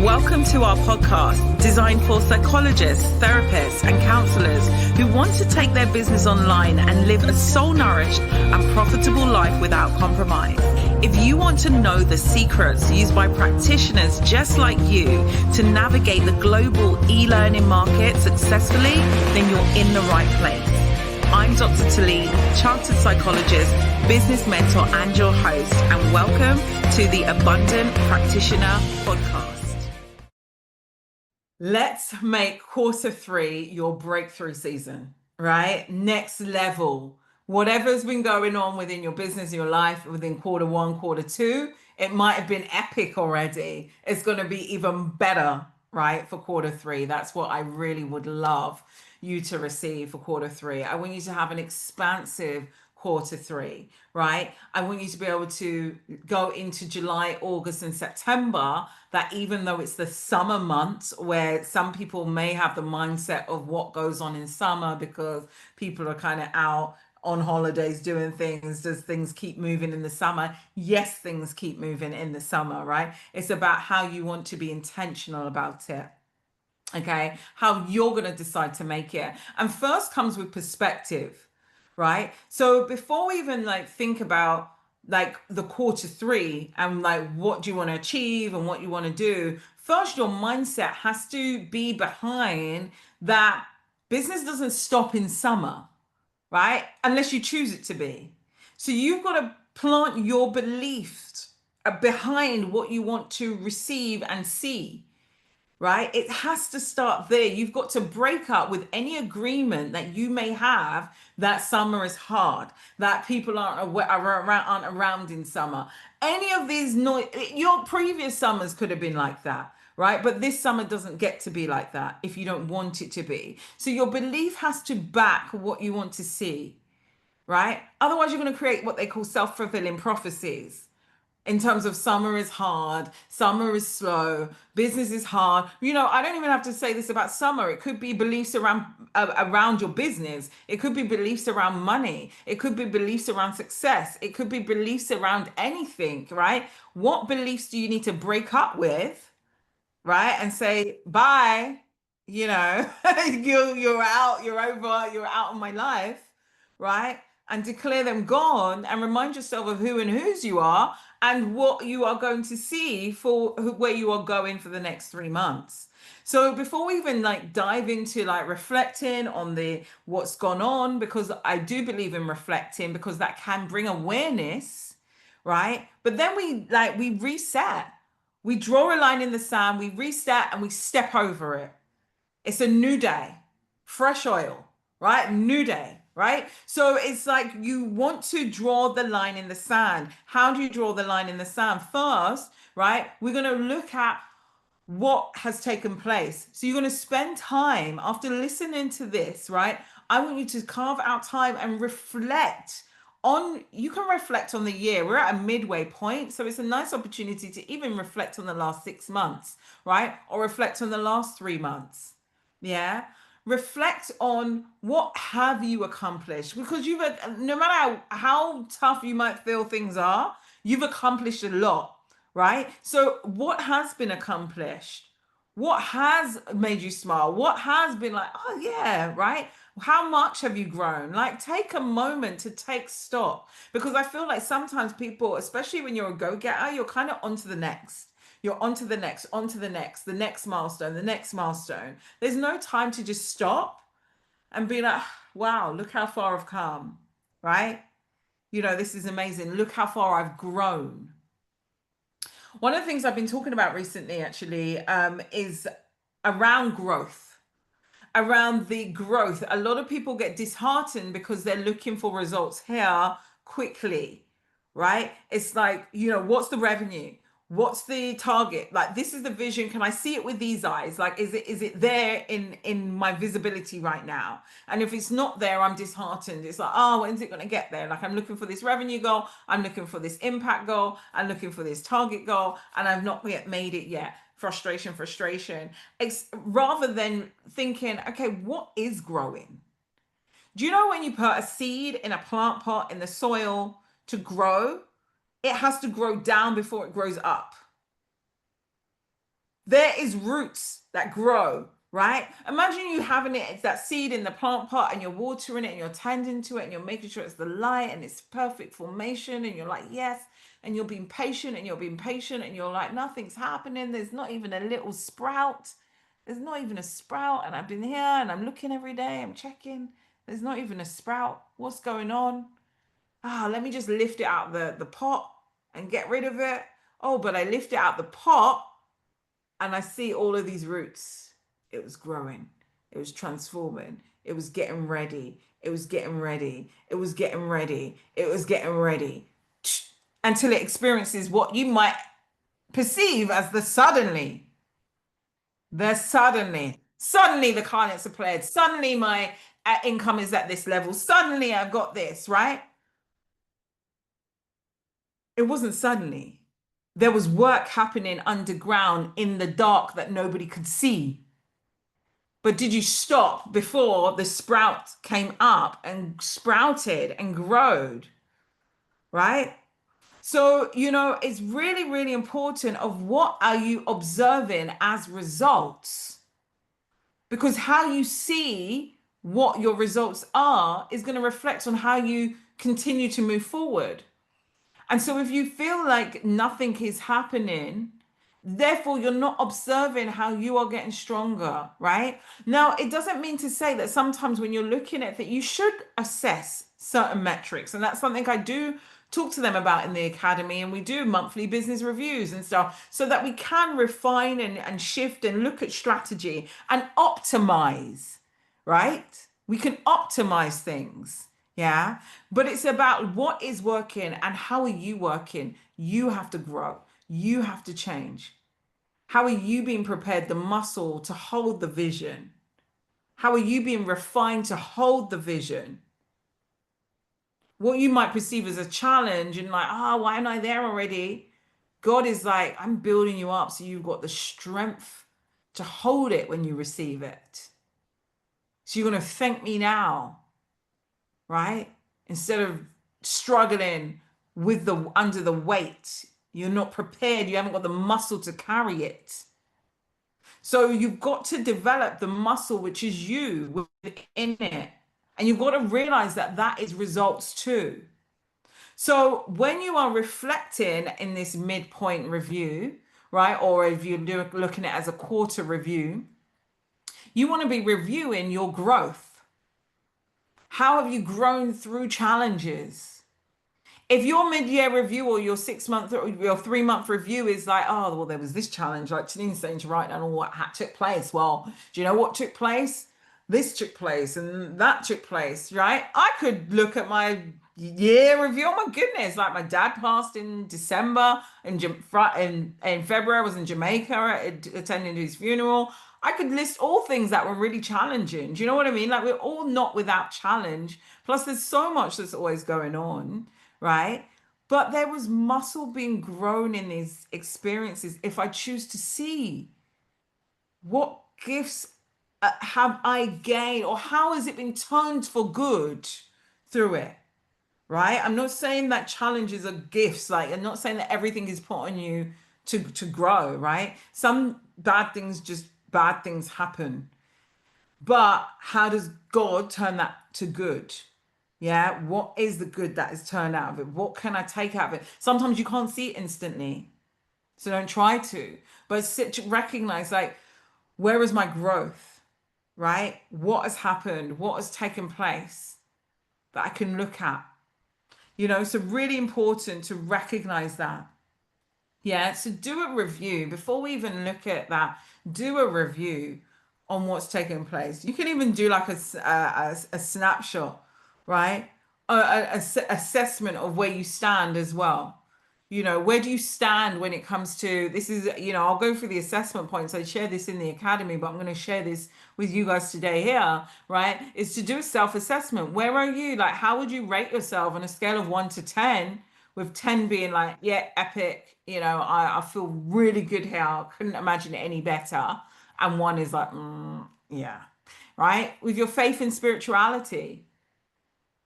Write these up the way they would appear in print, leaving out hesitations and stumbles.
Welcome to our podcast, designed for psychologists, therapists, and counselors who want to take their business online and live a soul-nourished and profitable life without compromise. If you want to know the secrets used by practitioners just like you to navigate the global e-learning market successfully, then you're in the right place. I'm Dr. Tilean, chartered psychologist, business mentor, and your host, and welcome to the Abundant Practitioner Podcast. Let's make quarter 3 your breakthrough season, right? Next level. Whatever's been going on within your business, your life, within quarter 1, quarter 2, it might have been epic already. It's going to be even better, right, for quarter 3. That's what I really would love you to receive for quarter 3. I want you to have an expansive quarter 3, right? I want you to be able to go into July, August, and September, that even though it's the summer months where some people may have the mindset of what goes on in summer because people are kind of out on holidays doing things, does things keep moving in the summer? Yes, things keep moving in the summer, right? It's about how you want to be intentional about it. Okay, how you're going to decide to make it. And first comes with perspective, right? So before we even think about the quarter 3 and what do you want to achieve and what you want to do, first your mindset has to be behind that business doesn't stop in summer, right? Unless you choose it to be. So you've got to plant your beliefs behind what you want to receive and see. Right? It has to start there. You've got to break up with any agreement that you may have that summer is hard, that people aren't around in summer. Any of these your previous summers could have been like that, right? But this summer doesn't get to be like that if you don't want it to be. So your belief has to back what you want to see, right? Otherwise, you're going to create what they call self-fulfilling prophecies. In terms of summer is hard, summer is slow, business is hard. I don't even have to say this about summer. It could be beliefs around your business. It could be beliefs around money. It could be beliefs around success. It could be beliefs around anything, right? What beliefs do you need to break up with, right? And say, bye, you're out, you're over, you're out of my life, right? And declare them gone and remind yourself of who and whose you are and what you are going to see for where you are going for the next 3 months. So before we even dive into reflecting on what's gone on, because I do believe in reflecting because that can bring awareness, right? But then we reset. We draw a line in the sand, we reset, and we step over it. It's a new day, fresh oil, right? New day. Right? So it's you want to draw the line in the sand. How do you draw the line in the sand? First, right, we're going to look at what has taken place. So you're going to spend time after listening to this, right? I want you to carve out time and reflect on, you can reflect on the year. We're at a midway point. So it's a nice opportunity to even reflect on the last 6 months, right? Or reflect on the last 3 months. Yeah. Reflect on what have you accomplished, because no matter how tough you might feel things are, you've accomplished a lot, right? So what has been accomplished? What has made you smile? What has been oh yeah, right? How much have you grown? Take a moment to take stock, because I feel sometimes people, especially when you're a go-getter, you're kind of on to the next. You're on to the next, the next milestone, the next milestone. There's no time to just stop and be wow, look how far I've come, right? This is amazing. Look how far I've grown. One of the things I've been talking about recently, actually, is around growth. Around the growth. A lot of people get disheartened because they're looking for results here quickly, right? It's what's the revenue? What's the target? This is the vision. Can I see it with these eyes? Is it there in my visibility right now? And if it's not there, I'm disheartened. It's oh, when's it going to get there? I'm looking for this revenue goal. I'm looking for this impact goal. I'm looking for this target goal. And I've not yet made it yet. Frustration. Rather than thinking, okay, what is growing? Do you know when you put a seed in a plant pot in the soil to grow, it has to grow down before it grows up. There is roots that grow, right? Imagine you having it, it's that seed in the plant pot and you're watering it and you're tending to it and you're making sure it's the light and it's perfect formation and you're like, yes, and you're being patient and you're being patient and you're like, nothing's happening. There's not even a little sprout. There's not even a sprout. And I've been here and I'm looking every day, I'm checking. There's not even a sprout. What's going on? Ah, let me just lift it out the pot and get rid of it. Oh, but I lift it out the pot and I see all of these roots. It was growing, it was transforming, it was getting ready, it was getting ready, it was getting ready, it was getting ready until it experiences what you might perceive as the suddenly. Suddenly the clients are played. Suddenly my income is at this level. Suddenly I've got this, right? It wasn't suddenly. There was work happening underground in the dark that nobody could see. But did you stop before the sprout came up and sprouted and growed, right? So, it's really, really important of what are you observing as results? Because how you see what your results are is going to reflect on how you continue to move forward. And so if you feel like nothing is happening, therefore you're not observing how you are getting stronger, right? Now, it doesn't mean to say that sometimes when you're looking at that, you should assess certain metrics. And that's something I do talk to them about in the academy. And we do monthly business reviews and stuff so that we can refine and shift and look at strategy and optimize, right? We can optimize things. Yeah. But it's about what is working and how are you working? You have to grow. You have to change. How are you being prepared, the muscle to hold the vision? How are you being refined to hold the vision? What you might perceive as a challenge and like, oh, why am I there already? God is like, I'm building you up so you've got the strength to hold it when you receive it. So you're going to thank me now, right? Instead of struggling with the under the weight, you're not prepared, you haven't got the muscle to carry it. So you've got to develop the muscle, which is you within it. And you've got to realize that that is results too. So when you are reflecting in this midpoint review, right, or if you're looking at it as a quarter review, you want to be reviewing your growth. How have you grown through challenges? If your mid-year review or your 6 month or your 3 month review is like, oh, well, there was this challenge, like Tilean's saying to write down all what took place. Well, do you know what took place? This took place and that took place, right? I could look at my year review. Oh my goodness, like my dad passed in December and in February I was in Jamaica attending his funeral. I could list all things that were really challenging. Do you know what I mean? Like we're all not without challenge. Plus, there's so much that's always going on, right? But there was muscle being grown in these experiences if I choose to see what gifts have I gained or how has it been turned for good through it, right? I'm not saying that challenges are gifts. Like, I'm not saying that everything is put on you to grow, right? Some bad things happen. But how does God turn that to good? Yeah, what is the good that is turned out of it? What can I take out of it? Sometimes you can't see it instantly, so don't try to. But sit to recognize, like, where is my growth, right? What has happened? What has taken place that I can look at? So really important to recognize that. Yeah, so do a review before we even look at that. Do a review on what's taking place. You can even do like a snapshot, right? Assessment of where you stand as well. Where do you stand when it comes to this is, I'll go through the assessment points. I share this in the academy, but I'm going to share this with you guys today here, right? Is to do a self-assessment. Where are you? Like, how would you rate yourself on a scale of 1 to 10, with 10 being like, yeah, epic. I feel really good here. I couldn't imagine it any better. And 1 is like, yeah, right? With your faith and spirituality,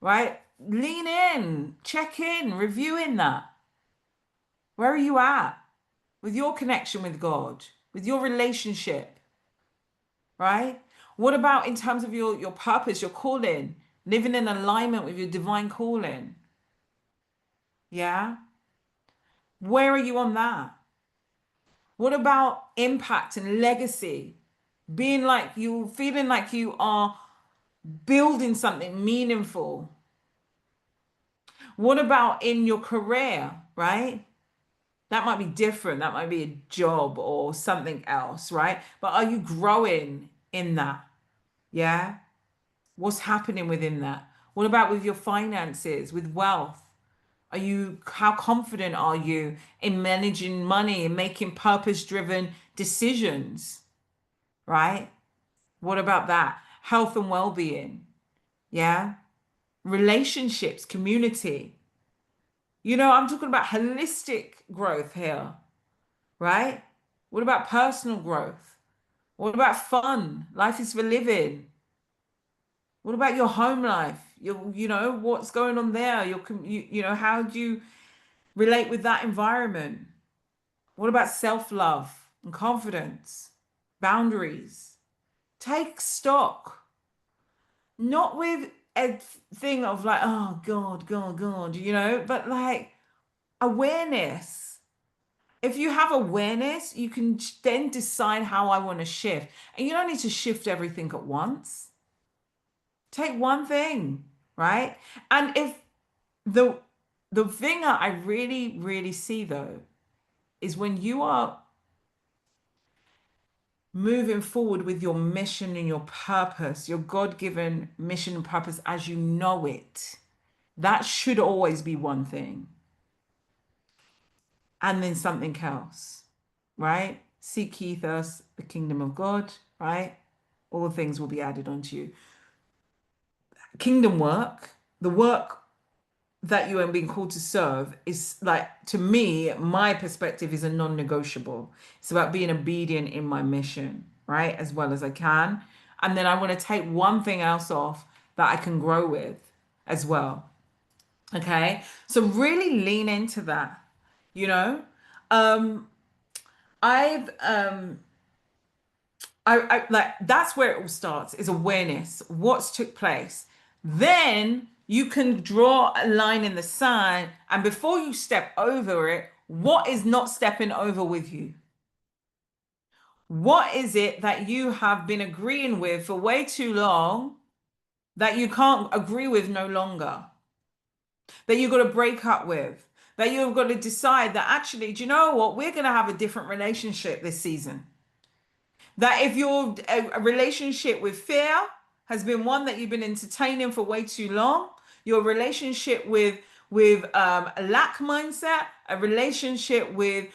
right? Lean in, check in, reviewing that. Where are you at with your connection with God, with your relationship, right? What about in terms of your purpose, your calling, living in alignment with your divine calling? Yeah. Where are you on that? What about impact and legacy? Being like you, feeling like you are building something meaningful. What about in your career, right? That might be different. That might be a job or something else, right? But are you growing in that? Yeah. What's happening within that? What about with your finances, with wealth? How confident are you in managing money and making purpose-driven decisions, right? What about that? Health and well-being. Yeah. Relationships, community. I'm talking about holistic growth here, right? What about personal growth? What about fun? Life is for living. What about your home life? What's going on there? How do you relate with that environment? What about self-love and confidence? Boundaries. Take stock, not with a thing of like, oh God, God, God, but like awareness. If you have awareness, you can then decide how I want to shift. And you don't need to shift everything at once. Take one thing, right? And if the the thing that I really, really see though is when you are moving forward with your mission and your purpose, your God-given mission and purpose as you know it, that should always be one thing. And then something else, right? Seek ye first the kingdom of God, right? All things will be added unto you. Kingdom work, the work that you are being called to serve is like, to me, my perspective is a non-negotiable. It's about being obedient in my mission, right? As well as I can. And then I want to take one thing else off that I can grow with as well. Okay. So really lean into that, you know? Um, I've I like that's where it all starts is awareness, what's took place. Then you can draw a line in the sand, and before you step over it, what is not stepping over with you? What is it that you have been agreeing with for way too long that you can't agree with no longer? That you've got to break up with? That you've got to decide that actually, do you know what? We're going to have a different relationship this season. That if your a relationship with fear has been one that you've been entertaining for way too long, your relationship with a lack mindset, a relationship with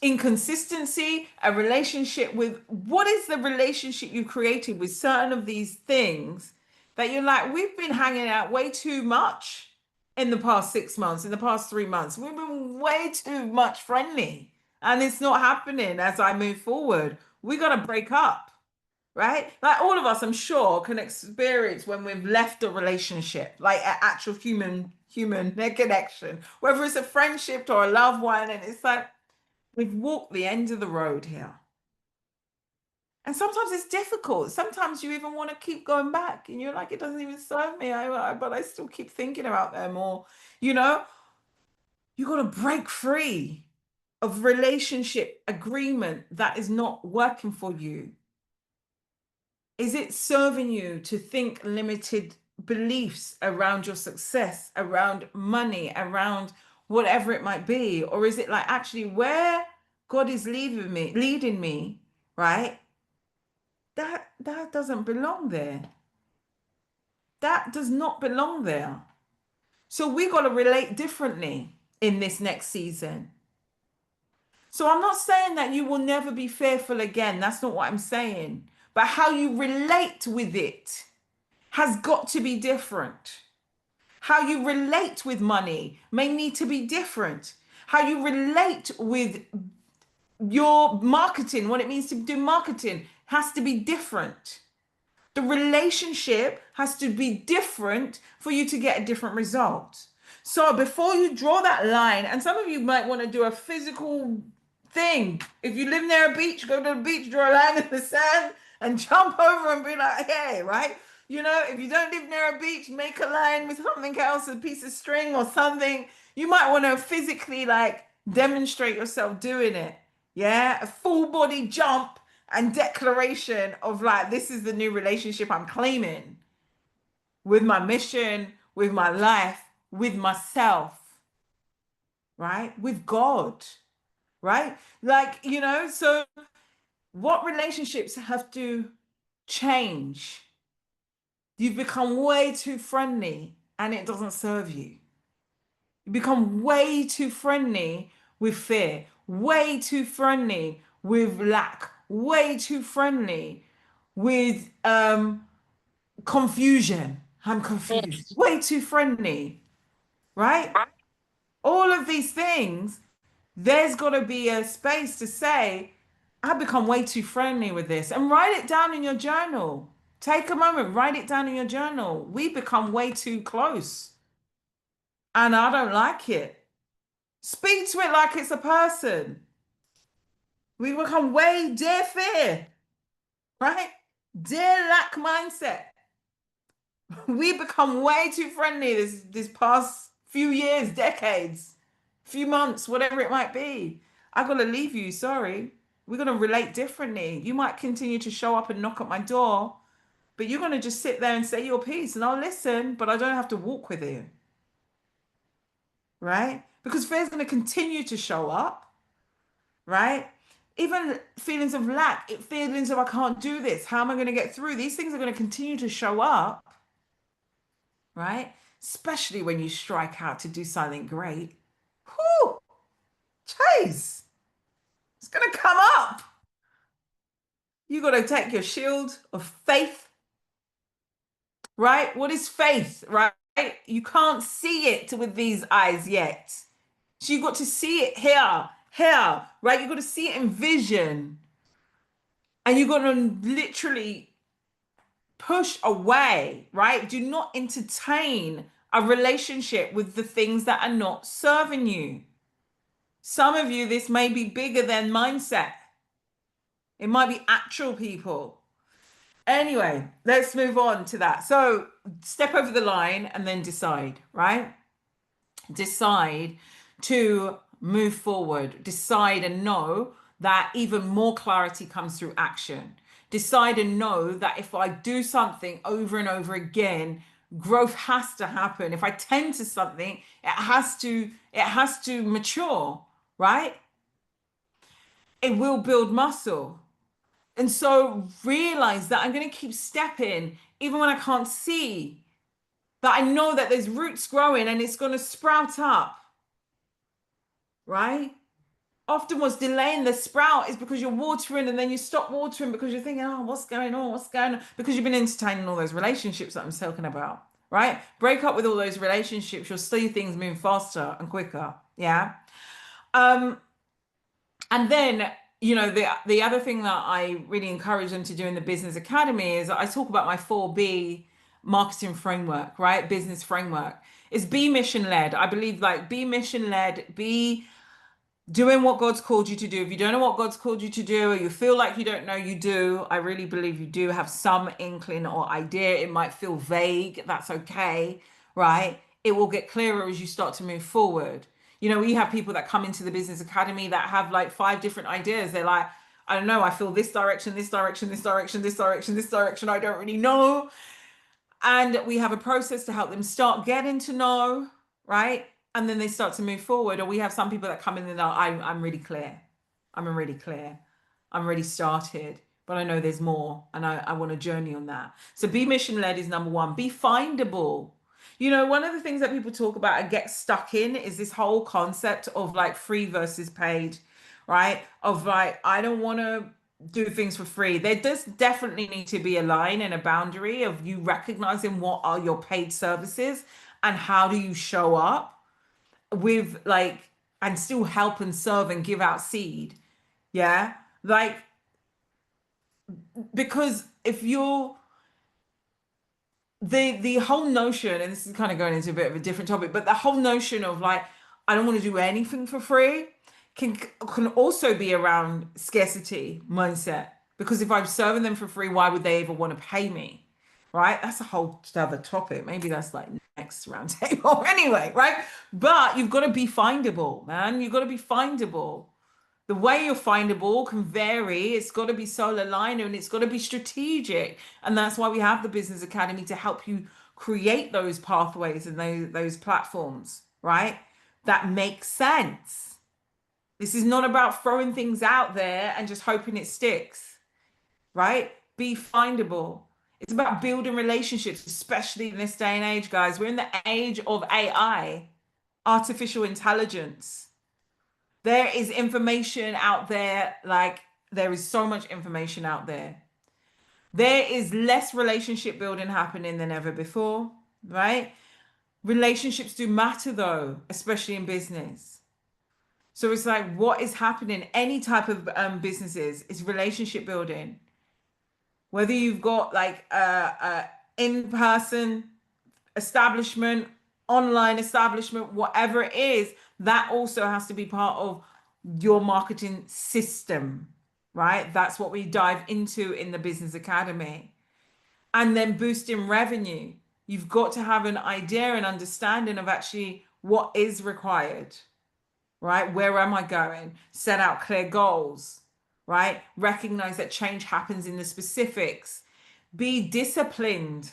inconsistency, a relationship with what is the relationship you created with certain of these things that you're like, we've been hanging out way too much in the past 6 months, in the past 3 months. We've been way too much friendly. And it's not happening as I move forward. We got to break up, right? Like all of us, I'm sure, can experience when we've left a relationship, like an actual human connection, whether it's a friendship or a loved one. And it's like we've walked the end of the road here. And sometimes it's difficult. Sometimes you even want to keep going back and you're like, it doesn't even serve me. But I still keep thinking about them. Or, you know, you got to break free of relationship agreement that is not working for you. Is it serving you to think limited beliefs around your success, around money, around whatever it might be? Or is it like actually where God is leading me, right? That doesn't belong there. That does not belong there. So we got to relate differently in this next season. So I'm not saying that you will never be fearful again. That's not what I'm saying. But how you relate with it has got to be different. How you relate with money may need to be different. How you relate with your marketing, what it means to do marketing, has to be different. The relationship has to be different for you to get a different result. So before you draw that line, and some of you might want to do a physical thing. If you live near a beach, go to the beach, draw a line in the sand, and jump over and be like, hey, right? You know, if you don't live near a beach, make a line with something else, a piece of string or something. You might want to physically like demonstrate yourself doing it. Yeah, a full body jump and declaration of like, this is the new relationship I'm claiming with my mission, with my life, with myself, right? With God, right? Like, you know, so what relationships have to change? You've become way too friendly and it doesn't serve you. You become way too friendly with fear, way too friendly with lack, way too friendly with confusion. I'm confused. Way too friendly, right? All of these things, there's got to be a space to say, I've become way too friendly with this, and write it down in your journal. Take a moment, write it down in your journal. We become way too close, and I don't like it. Speak to it like it's a person. We become way dear fear, right? Dear lack mindset. We become way too friendly this past few years, decades, few months, whatever it might be. I gotta leave you, sorry. We're gonna relate differently. You might continue to show up and knock at my door, but you're gonna just sit there and say your piece and I'll listen, but I don't have to walk with you, right? Because fear's gonna continue to show up, right? Even feelings of lack, feelings of I can't do this, how am I gonna get through? These things are gonna continue to show up, right? Especially when you strike out to do something great. Whoo, chase, it's gonna come up. You got to take your shield of faith, right? What is faith, right? You can't see it with these eyes yet. So you got to see it here, right? You got to see it in vision. And you got to literally push away, right? Do not entertain a relationship with the things that are not serving you. Some of you, this may be bigger than mindset. It might be actual people. Anyway, let's move on to that. So step over the line and then decide, right? Decide to move forward. Decide and know that even more clarity comes through action. Decide and know that if I do something over and over again, growth has to happen. If I tend to something, it has to mature, right? It will build muscle. And so realize that I'm going to keep stepping even when I can't see, that I know that there's roots growing and it's going to sprout up, right? Often what's delaying the sprout is because you're watering and then you stop watering because you're thinking, oh, what's going on? What's going on? Because you've been entertaining all those relationships that I'm talking about, right? Break up with all those relationships. You'll see things move faster and quicker. Yeah. Um, And then, you know, the other thing that I really encourage them to do in the business academy is I talk about my 4B marketing framework, right? Business framework. Is be mission led. I believe like be mission led, be doing what God's called you to do. If you don't know what God's called you to do, or you feel like you don't know, you do. I really believe you do have some inkling or idea. It might feel vague. That's okay, right? It will get clearer as you start to move forward. You know, we have people that come into the business academy that have like 5 different ideas. They're like, I don't know, I feel this direction, this direction, this direction, this direction, this direction. I don't really know. And we have a process to help them start getting to know, right? And then they start to move forward. Or we have some people that come in and are, I'm really clear. I'm already clear. I'm already started, but I know there's more and I want to journey on that. So be mission led is number one. Be findable. You know, one of the things that people talk about and get stuck in is this whole concept of like free versus paid, right? Of like, I don't want to do things for free. There does definitely need to be a line and a boundary of you recognizing what are your paid services and how do you show up with like and still help and serve and give out seed. Yeah. Like, because if you're the whole notion, and this is kind of going into a bit of a different topic, but the whole notion of like, I don't want to do anything for free. can also be around scarcity mindset. Because if I'm serving them for free, why would they ever want to pay me? Right? That's a whole other topic. Maybe that's like next round table. Anyway, right? But you've got to be findable, man. You've got to be findable. The way you're findable can vary. It's got to be soul aligned and it's got to be strategic. And that's why we have the Business Academy to help you create those pathways and those platforms, right? That make sense. This is not about throwing things out there and just hoping it sticks, right? Be findable. It's about building relationships, especially in this day and age, guys. We're in the age of AI, artificial intelligence. There is information out there, like there is so much information out there. There is less relationship building happening than ever before, right? Relationships do matter though, especially in business. So it's like, what is happening? Any type of businesses is relationship building. Whether you've got like a in-person establishment, online establishment, whatever it is, that also has to be part of your marketing system, right? That's what we dive into in the Business Academy. And then boosting revenue. You've got to have an idea and understanding of actually what is required, right? Where am I going? Set out clear goals, right? Recognize that change happens in the specifics. Be disciplined.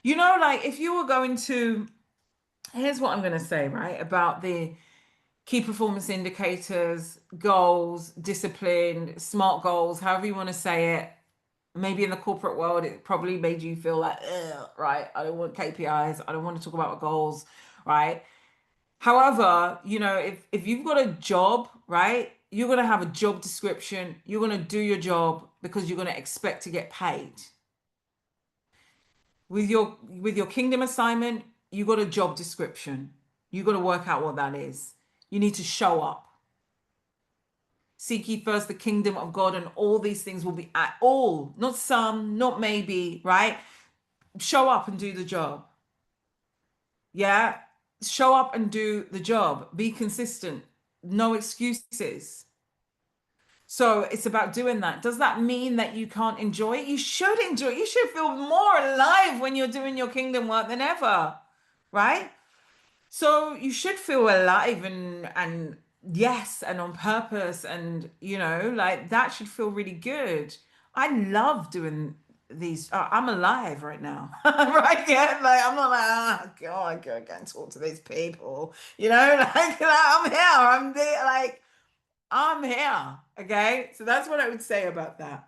You know, like if you were going to, here's what I'm going to say, right? About the key performance indicators, goals, discipline, SMART goals, however you want to say it. Maybe in the corporate world, it probably made you feel like, right? I don't want KPIs. I don't want to talk about goals, right? However, you know, if you've got a job, right? You're going to have a job description. You're going to do your job because you're going to expect to get paid. With your kingdom assignment, you got a job description. You got to work out what that is. You need to show up. Seek ye first the kingdom of God, and all these things will be at all, not some, not maybe, right? Show up and do the job. Yeah. Show up and do the job. Be consistent. No excuses. So it's about doing that. Does that mean that you can't enjoy it? You should enjoy it. You should feel more alive when you're doing your kingdom work than ever, right? So you should feel alive and yes, and on purpose, and you know, like that should feel really good. I love doing these. I'm alive right now, right? Yeah, like I'm not like, oh God, I go and talk to these people, you know, like I'm here. I'm there, like I'm here. Okay, so that's what I would say about that.